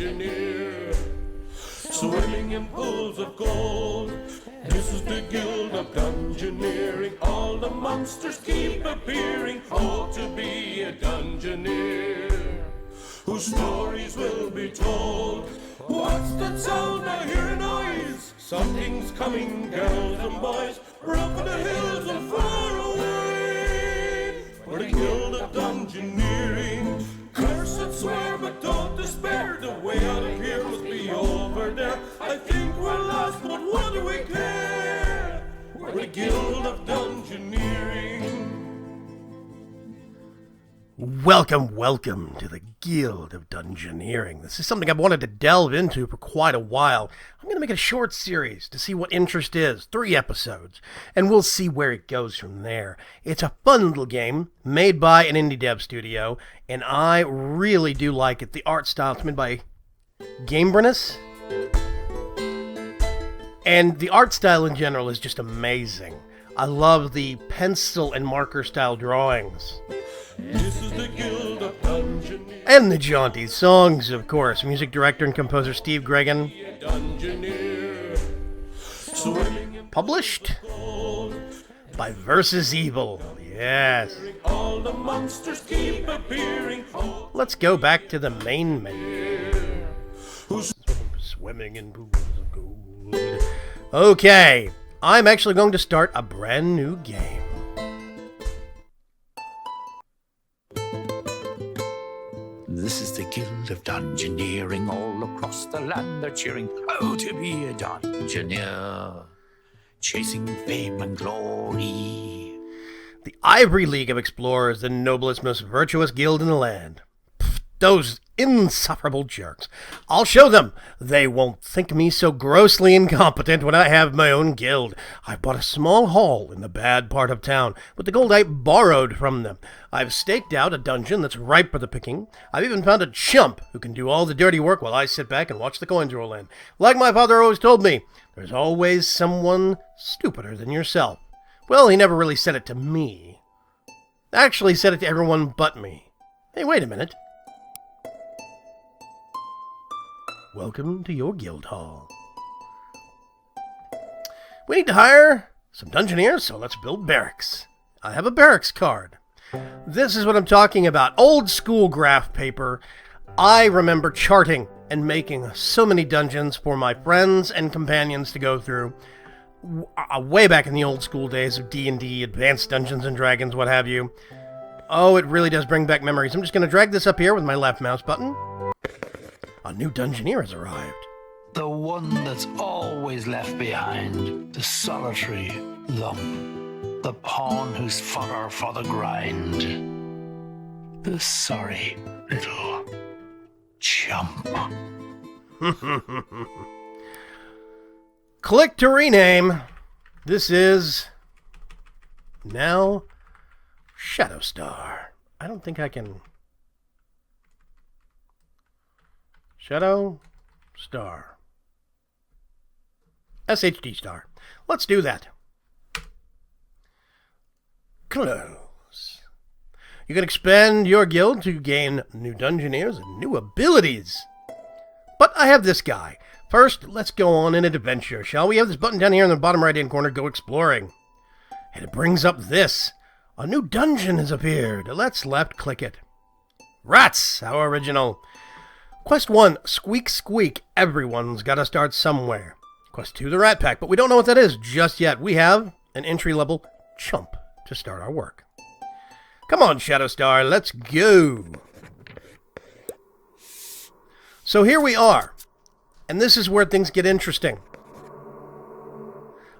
Dungeoneer, swimming in pools of gold. This is the guild of Dungeoneering. All the monsters keep appearing. Oh, to be a Dungeoneer, whose stories will be told. What's that sound? I hear a noise. Something's coming, girls and boys, up in the hills and far away. For the guild of Dungeoneering. Curse and swear, but don't despair. The way out of here must be over there. I think we're lost, but what do we care? We're the guild of Dungeoneering. Welcome to the Guild of Dungeoneering. This is something I've wanted to delve into for quite a while. I'm going to make it a short series to see what interest is, 3 episodes, and we'll see where it goes from there. It's a fun little game made by an indie dev studio, and I really do like it. The art style is made by Vaygrim, and the art style in general is just amazing. I love the pencil and marker style drawings. This is the Guild of Dungeoneering. And the jaunty songs, of course. Music director and composer Steve Gregan. Published by Versus Evil. Yes. All the monsters keep appearing. Let's go back to the main menu. Swimming in pools of gold. Okay, I'm actually going to start a brand new game. This is the Guild of Dungeoneering. All across the land they're cheering, oh, to be a Dungeoneer, chasing fame and glory. The Ivory League of Explorers, the noblest, most virtuous guild in the land. Pfft, those insufferable jerks. I'll show them. They won't think me so grossly incompetent when I have my own guild. I've bought a small hall in the bad part of town with the gold I borrowed from them. I've staked out a dungeon that's ripe for the picking. I've even found a chump who can do all the dirty work while I sit back and watch the coins roll in. Like my father always told me, there's always someone stupider than yourself. Well, he never really said it to me. Actually, he said it to everyone but me. Hey, wait a minute. Welcome to your guild hall. We need to hire some Dungeoneers, so let's build barracks. I have a barracks card. This is what I'm talking about. Old school graph paper. I remember charting and making so many dungeons for my friends and companions to go through. Way back in the old school days of D&D, Advanced Dungeons and Dragons, what have you. Oh, it really does bring back memories. I'm just going to drag this up here with my left mouse button. A new Dungeoneer has arrived. The one that's always left behind, the solitary lump, the pawn who's fodder for the grind, the sorry little chump. Click to rename. This is now Shadowstar. I don't think I can... Shadow Star. SHD Star. Let's do that. Close. You can expand your guild to gain new Dungeoneers and new abilities. But I have this guy. First, let's go on an adventure, shall we? Have this button down here in the bottom right-hand corner, Go Exploring. And it brings up this. A new dungeon has appeared. Let's left-click it. Rats! How original. Quest 1, Squeak Squeak. Everyone's got to start somewhere. Quest 2, the Rat Pack, but we don't know what that is just yet. We have an entry-level chump to start our work. Come on, Shadowstar, let's go. So here we are, and this is where things get interesting.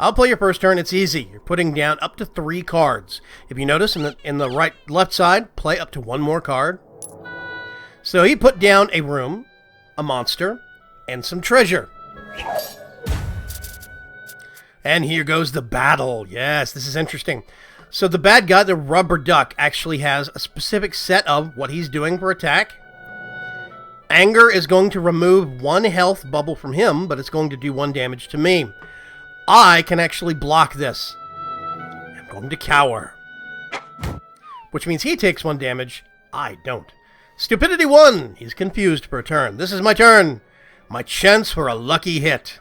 I'll play your first turn. It's easy. You're putting down up to 3 cards. If you notice in the left side, play up to 1 more card. So he put down a room, a monster, and some treasure. And here goes the battle. Yes, this is interesting. So the bad guy, the rubber duck, actually has a specific set of what he's doing for attack. Anger is going to remove 1 health bubble from him, but it's going to do 1 damage to me. I can actually block this. I'm going to cower. Which means he takes 1 damage, I don't. Stupidity 1. He's confused for a turn. This is my turn. My chance for a lucky hit.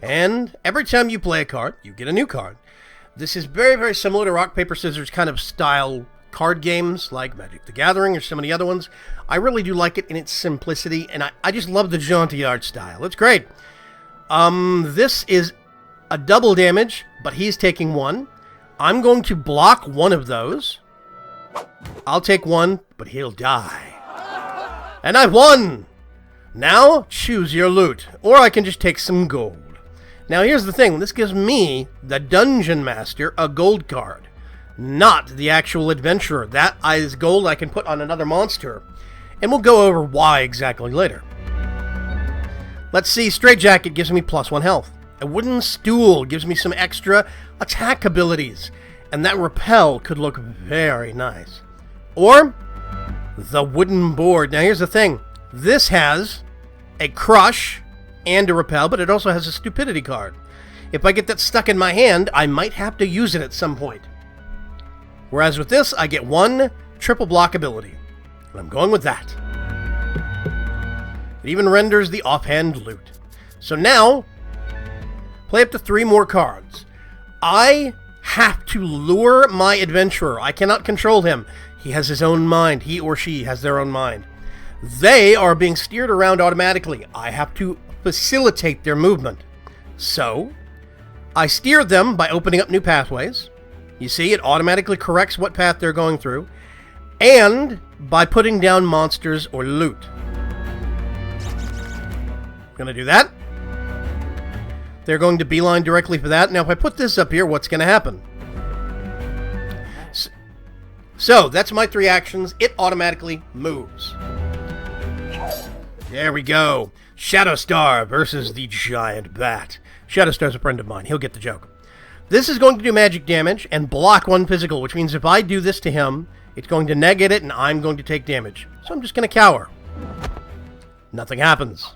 And every time you play a card, you get a new card. This is very, very similar to rock, paper, scissors kind of style card games like Magic the Gathering or so many other ones. I really do like it in its simplicity, and I just love the jaunty art style. It's great. This is a double damage, but he's taking 1. I'm going to block one of those. I'll take 1, but he'll die. And I've won! Now, choose your loot, or I can just take some gold. Now, here's the thing. This gives me, the Dungeon Master, a gold card. Not the actual adventurer. That is gold I can put on another monster. And we'll go over why exactly later. Let's see. Straitjacket gives me +1 health. A wooden stool gives me some extra attack abilities. And that repel could look very nice. Or, the wooden board. Now, here's the thing. This has a crush and a repel, but it also has a stupidity card. If I get that stuck in my hand, I might have to use it at some point. Whereas with this, I get 1 triple block ability. And I'm going with that. It even renders the offhand loot. So now, play up to 3 more cards. I have to lure my adventurer. I cannot control him. He has his own mind. He or she has their own mind. They are being steered around automatically. I have to facilitate their movement. So, I steer them by opening up new pathways. You see, it automatically corrects what path they're going through. And by putting down monsters or loot. Gonna do that. They're going to beeline directly for that. Now, if I put this up here, what's gonna happen? So, that's my 3 actions. It automatically moves. There we go. Shadowstar versus the giant bat. Shadowstar's a friend of mine. He'll get the joke. This is going to do magic damage and block 1 physical, which means if I do this to him, it's going to negate it and I'm going to take damage. So I'm just going to cower. Nothing happens.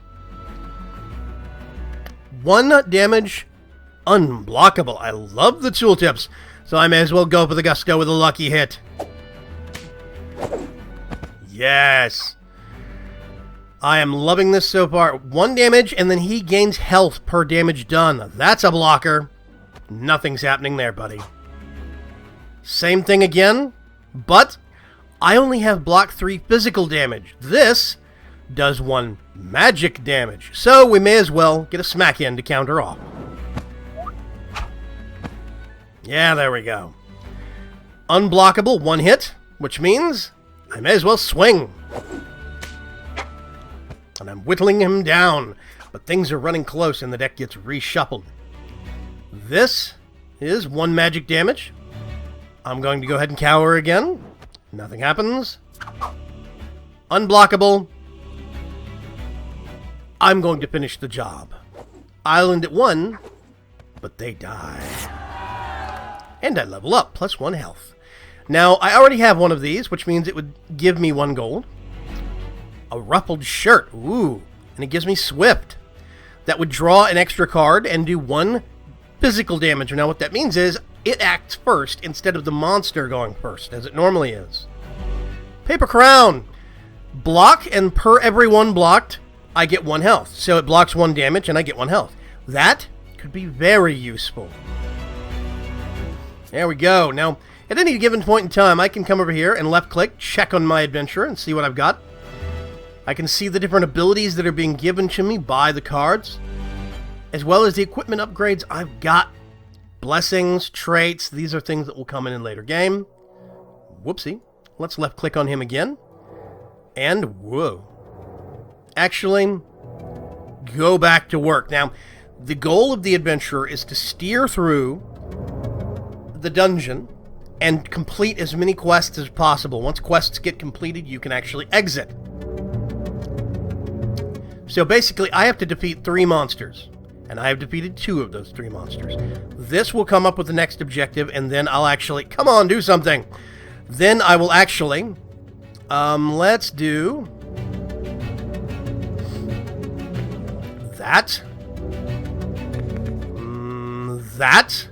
1 damage, unblockable. I love the tooltips, so I may as well go for the gusto with a lucky hit. Yes. I am loving this so far. 1 damage, and then he gains health per damage done. That's a blocker. Nothing's happening there, buddy. Same thing again, but I only have block 3 physical damage. This does 1 magic damage, so we may as well get a smack in to counter off. Yeah, there we go. Unblockable, 1 hit, which means I may as well swing. And I'm whittling him down, but things are running close and the deck gets reshuffled. This is 1 magic damage. I'm going to go ahead and cower again. Nothing happens. Unblockable. I'm going to finish the job. I'll end at 1, but they die. And I level up, +1 health. Now, I already have one of these, which means it would give me 1 gold. A ruffled shirt. Ooh. And it gives me Swift. That would draw an extra card and do 1 physical damage. Now what that means is it acts first instead of the monster going first, as it normally is. Paper Crown. Block, and per every 1 blocked, I get 1 health. So it blocks 1 damage and I get 1 health. That could be very useful. There we go. Now, at any given point in time, I can come over here and left-click, check on my adventure, and see what I've got. I can see the different abilities that are being given to me by the cards, as well as the equipment upgrades I've got. Blessings, traits, these are things that will come in later game. Whoopsie. Let's left-click on him again. And, whoa. Actually, go back to work. Now, the goal of the adventurer is to steer through the dungeon and complete as many quests as possible. Once quests get completed, you can actually exit. So basically, I have to defeat 3 monsters, and I have defeated 2 of those 3 monsters. This will come up with the next objective, and then I'll actually... Come on, do something! Then I will actually... let's do... that. That.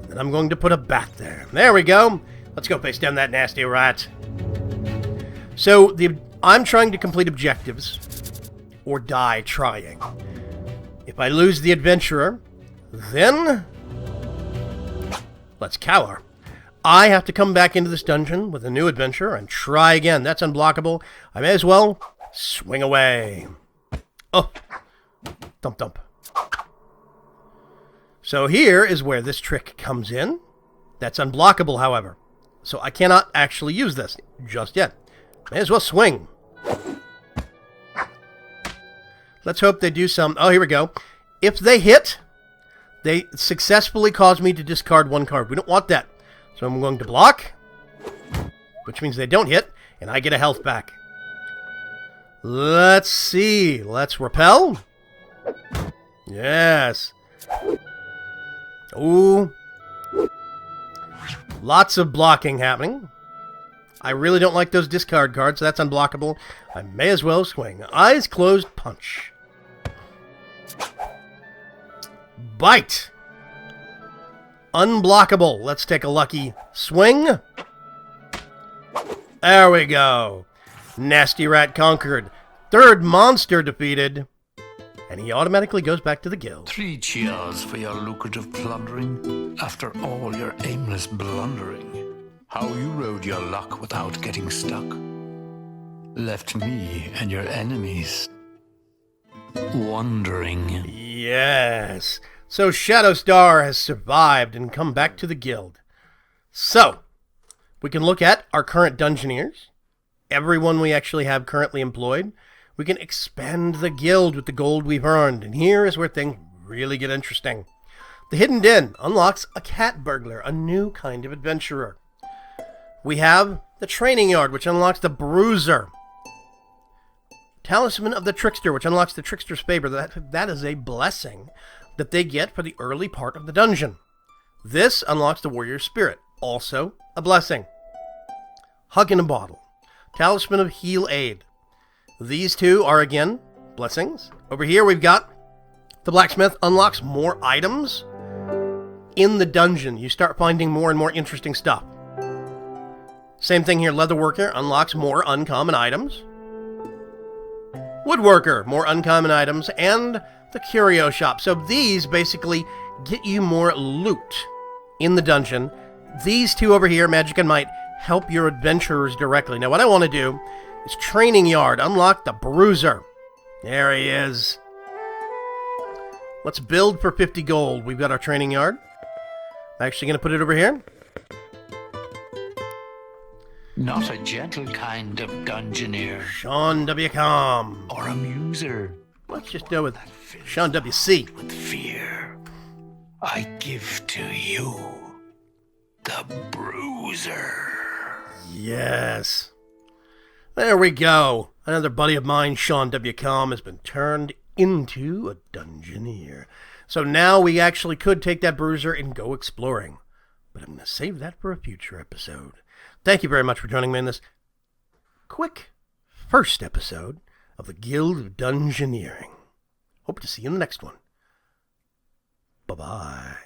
And I'm going to put a bat there. There we go. Let's go face down that nasty rat. So I'm trying to complete objectives or die trying. If I lose the adventurer, then let's cower. I have to come back into this dungeon with a new adventure and try again. That's unblockable. I may as well swing away. Oh, thump thump. So here is where this trick comes in. That's unblockable, however. So I cannot actually use this just yet. May as well swing. Let's hope they do some... Oh, here we go. If they hit, they successfully cause me to discard one card. We don't want that. So I'm going to block, which means they don't hit, and I get a health back. Let's see. Let's repel. Yes. Ooh. Lots of blocking happening. I really don't like those discard cards, so that's unblockable. I may as well swing. Eyes closed, punch. Bite. Unblockable. Let's take a lucky swing. There we go. Nasty Rat conquered. Third monster defeated. And he automatically goes back to the guild. 3 cheers for your lucrative plundering. After all your aimless blundering. How you rode your luck without getting stuck. Left me and your enemies wondering. Yes. So Shadowstar has survived and come back to the guild. So, we can look at our current Dungeoneers. Everyone we actually have currently employed. We can expand the guild with the gold we've earned. And here is where things really get interesting. The Hidden Den unlocks a cat burglar, a new kind of adventurer. We have the Training Yard, which unlocks the Bruiser. Talisman of the Trickster, which unlocks the Trickster's Favor. That is a blessing that they get for the early part of the dungeon. This unlocks the Warrior's Spirit, also a blessing. Hug in a Bottle. Talisman of Heal Aid. These two are, again, blessings. Over here we've got the Blacksmith unlocks more items in the dungeon. You start finding more and more interesting stuff. Same thing here, Leatherworker unlocks more uncommon items. Woodworker, more uncommon items, and the Curio Shop. So these basically get you more loot in the dungeon. These two over here, Magic and Might, help your adventurers directly. Now what I want to do is Training Yard, unlock the Bruiser. There he is. Let's build for 50 gold. We've got our Training Yard. I'm actually going to put it over here. Not a gentle kind of dungeoneer. Sean W. Com. Or amuser. Let's just go with Sean W.C. With fear, I give to you the Bruiser. Yes. There we go. Another buddy of mine, Sean W. Com, has been turned into a Dungeoneer. So now we actually could take that Bruiser and go exploring. But I'm going to save that for a future episode. Thank you very much for joining me in this quick first episode of the Guild of Dungeoneering. Hope to see you in the next one. Bye-bye.